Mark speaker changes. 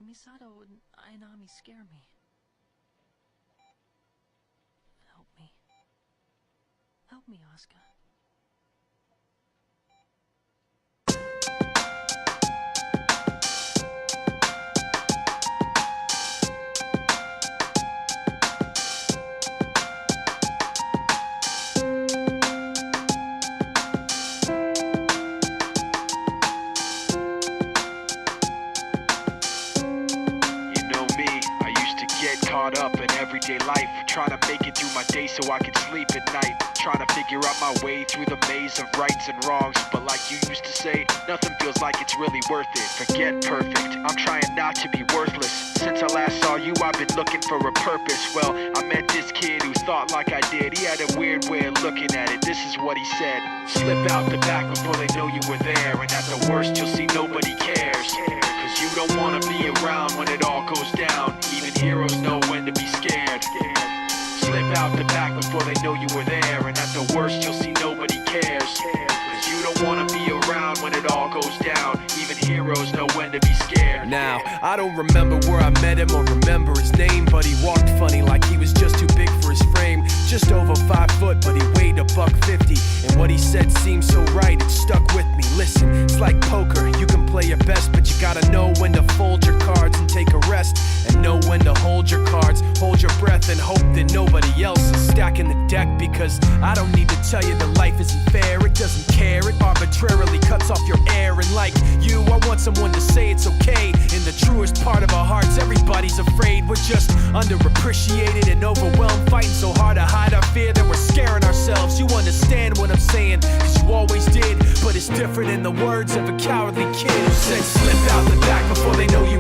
Speaker 1: Misato and Ayanami scare me. Help me. Help me, Asuka.
Speaker 2: Caught up in everyday life, trying to make it through my day so I can sleep at night, trying to figure out my way through the maze of rights and wrongs. But like you used to say, nothing feels like it's really worth it. Forget perfect, I'm trying not to be worthless. Since I last saw you, I've been looking for a purpose. Well, I met this kid who thought like I did. He had a weird way of looking at it. This is what he said: slip out the back before they know you were there, and at the worst you'll see nobody cares. Cause you don't wanna be around when it all goes down. Even heroes know when to be scared. Slip out the back before they know you were there, and at the worst you'll see nobody cares. Cause you don't wanna be around when it all goes down. Even heroes know when to be scared.
Speaker 3: Now, I don't remember where I met him or remember his name, but he walked funny like he was just too big for his frame. Just over 5 foot, but he weighed $150. And what he said seemed so right, it stuck with me. Listen, it's like poker, you can play your best, but you gotta know when to fold your cards and take a rest, and know when to hold your cards, hold your breath, and hope that nobody else is stacking the deck. Because I don't need to tell you that life isn't fair. It doesn't care, it arbitrarily cuts off your air. And like you, I want someone to say it's okay. In the truest part of our hearts, everybody's afraid. We're just underappreciated and overwhelmed, fighting so hard to hide our fear that we're scaring ourselves. You understand what I'm saying, cause you always did. But it's different in the words of a cowardly kid who said slip out the back before they know you